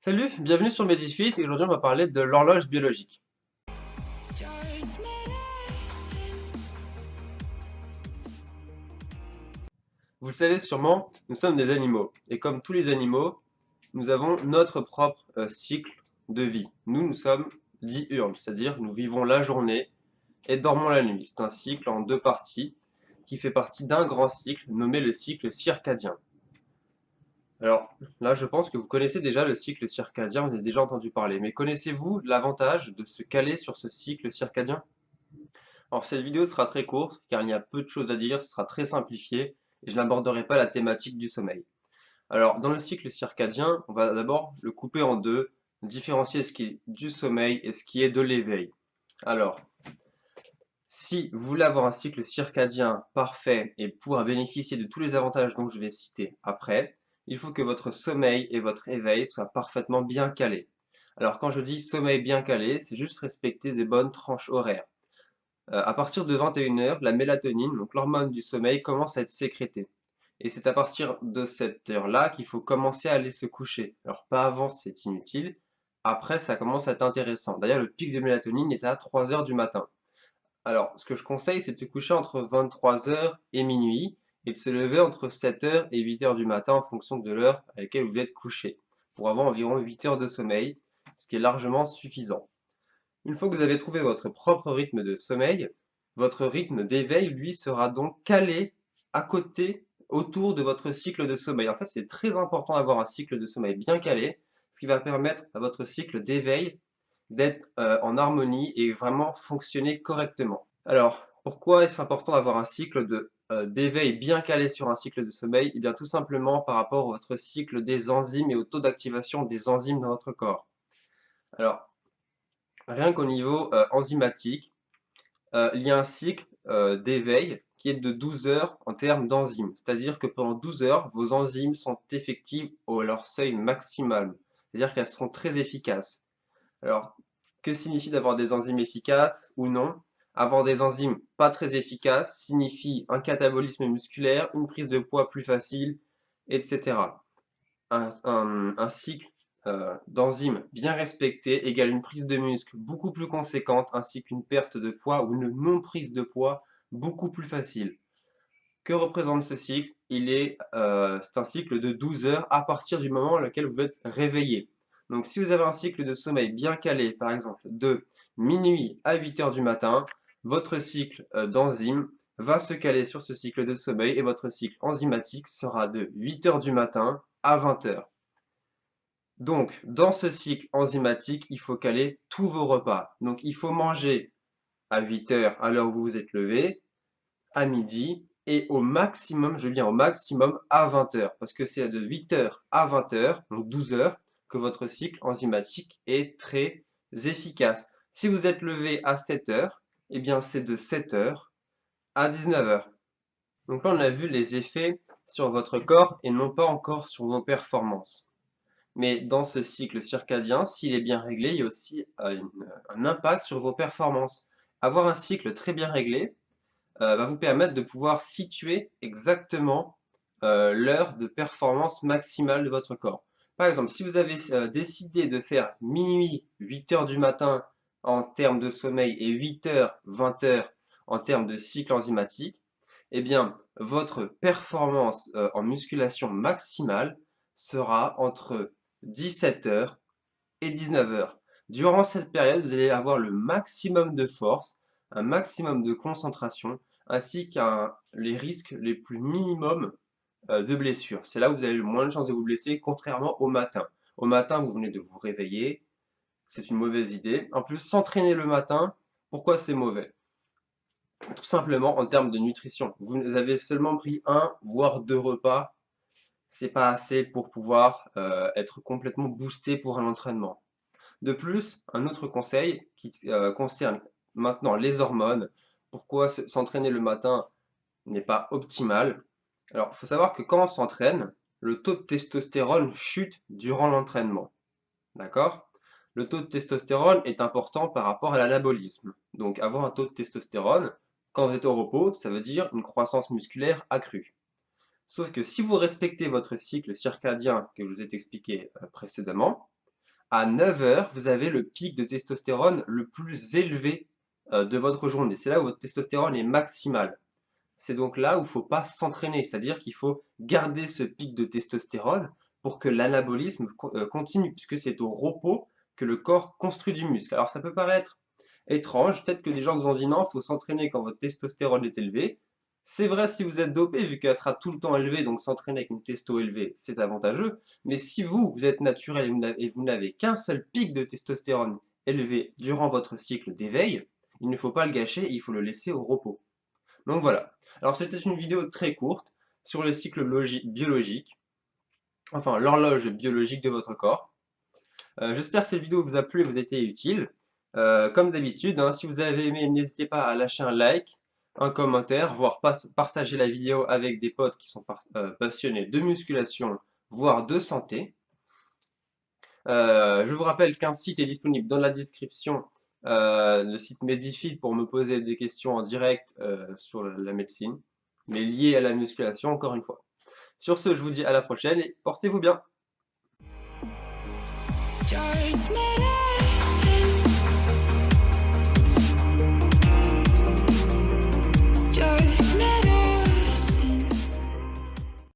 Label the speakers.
Speaker 1: Salut, bienvenue sur Medifit et aujourd'hui on va parler de l'horloge biologique. Vous le savez sûrement, nous sommes des animaux et comme tous les animaux, nous avons notre propre cycle de vie. Nous sommes diurnes, c'est-à-dire nous vivons la journée et dormons la nuit. C'est un cycle en deux parties qui fait partie d'un grand cycle nommé le cycle circadien. Alors là, je pense que vous connaissez déjà le cycle circadien, vous avez déjà entendu parler, mais connaissez-vous l'avantage de se caler sur ce cycle circadien? Alors cette vidéo sera très courte car il y a peu de choses à dire, ce sera très simplifié et je n'aborderai pas la thématique du sommeil. Alors dans le cycle circadien, on va d'abord le couper en deux, différencier ce qui est du sommeil et ce qui est de l'éveil. Alors, si vous voulez avoir un cycle circadien parfait et pouvoir bénéficier de tous les avantages dont je vais citer après, il faut que votre sommeil et votre éveil soient parfaitement bien calés. Alors quand je dis sommeil bien calé, c'est juste respecter des bonnes tranches horaires. À partir de 21 h, la mélatonine, donc l'hormone du sommeil, commence à être sécrétée. Et c'est à partir de cette heure-là qu'il faut commencer à aller se coucher. Alors pas avant, c'est inutile. Après, ça commence à être intéressant. D'ailleurs, le pic de mélatonine est à 3 h du matin. Alors, ce que je conseille, c'est de se coucher entre 23 h et minuit et de se lever entre 7 h et 8 h du matin en fonction de l'heure à laquelle vous êtes couché, pour avoir environ 8 heures de sommeil, ce qui est largement suffisant. Une fois que vous avez trouvé votre propre rythme de sommeil, votre rythme d'éveil, lui, sera donc calé à côté, autour de votre cycle de sommeil. En fait, c'est très important d'avoir un cycle de sommeil bien calé, ce qui va permettre à votre cycle d'éveil d'être en harmonie et vraiment fonctionner correctement. Alors, pourquoi est-ce important d'avoir un cycle d'éveil bien calé sur un cycle de sommeil? Eh bien, tout simplement par rapport à votre cycle des enzymes et au taux d'activation des enzymes dans votre corps. Alors, rien qu'au niveau enzymatique, il y a un cycle d'éveil qui est de 12 heures en termes d'enzymes. C'est-à-dire que pendant 12 heures, vos enzymes sont effectives à leur seuil maximal. C'est-à-dire qu'elles seront très efficaces. Alors, que signifie d'avoir des enzymes efficaces ou non? Avoir des enzymes pas très efficaces signifie un catabolisme musculaire, une prise de poids plus facile, etc. Un cycle d'enzymes bien respecté égale une prise de muscle beaucoup plus conséquente ainsi qu'une perte de poids ou une non-prise de poids beaucoup plus facile. Que représente ce cycle? C'est un cycle de 12 heures à partir du moment dans lequel vous êtes réveillé. Donc si vous avez un cycle de sommeil bien calé, par exemple de minuit à 8 heures du matin, votre cycle d'enzymes va se caler sur ce cycle de sommeil et votre cycle enzymatique sera de 8 heures du matin à 20 heures. Donc, dans ce cycle enzymatique, il faut caler tous vos repas. Donc, il faut manger à 8 heures à l'heure où vous vous êtes levé, à midi, et au maximum, je viens au maximum à 20 heures. Parce que c'est de 8 heures à 20 heures, donc 12 heures, que votre cycle enzymatique est très efficace. Si vous êtes levé à 7 heures, eh bien, c'est de 7 heures à 19 heures. Donc là, on a vu les effets sur votre corps et non pas encore sur vos performances. Mais dans ce cycle circadien, s'il est bien réglé, il y a aussi un impact sur vos performances. Avoir un cycle très bien réglé va vous permettre de pouvoir situer exactement l'heure de performance maximale de votre corps. Par exemple, si vous avez décidé de faire minuit, 8 heures du matin en termes de sommeil et 8 heures, 20 heures en termes de cycle enzymatique, eh bien, votre performance en musculation maximale sera entre 17 heures et 19 heures. Durant cette période, vous allez avoir le maximum de force, un maximum de concentration, ainsi qu'un les risques les plus minimums de blessures. C'est là où vous avez le moins de chances de vous blesser, contrairement au matin. Au matin, vous venez de vous réveiller, c'est une mauvaise idée. En plus, s'entraîner le matin, pourquoi c'est mauvais? Tout simplement en termes de nutrition. Vous avez seulement pris un, voire deux repas, c'est pas assez pour pouvoir être complètement boosté pour un entraînement. De plus, un autre conseil qui concerne maintenant les hormones, pourquoi s'entraîner le matin n'est pas optimal. Alors, il faut savoir que quand on s'entraîne, le taux de testostérone chute durant l'entraînement. D'accord? Le taux de testostérone est important par rapport à l'anabolisme. Donc, avoir un taux de testostérone, quand vous êtes au repos, ça veut dire une croissance musculaire accrue. Sauf que si vous respectez votre cycle circadien que je vous ai expliqué précédemment, À 9 heures, vous avez le pic de testostérone le plus élevé de votre journée. C'est là où votre testostérone est maximal. C'est donc là où il ne faut pas s'entraîner, c'est-à-dire qu'il faut garder ce pic de testostérone pour que l'anabolisme continue, puisque c'est au repos que le corps construit du muscle. Alors ça peut paraître étrange, peut-être que des gens vous ont dit non, il faut s'entraîner quand votre testostérone est élevé. C'est vrai si vous êtes dopé, vu qu'elle sera tout le temps élevée, donc s'entraîner avec une testo élevée, c'est avantageux. Mais si vous êtes naturel et vous n'avez qu'un seul pic de testostérone élevé durant votre cycle d'éveil, il ne faut pas le gâcher, il faut le laisser au repos. Donc voilà. Alors c'était une vidéo très courte sur le cycle biologique, enfin l'horloge biologique de votre corps. J'espère que cette vidéo vous a plu et vous a été utile. Comme d'habitude, hein, si vous avez aimé, n'hésitez pas à lâcher un like, un commentaire, voire partager la vidéo avec des potes qui sont passionnés de musculation, voire de santé. Je vous rappelle qu'un site est disponible dans la description, le site Medifit pour me poser des questions en direct sur la médecine, mais liées à la musculation encore une fois. Sur ce, je vous dis à la prochaine et portez-vous bien.
Speaker 2: Stars made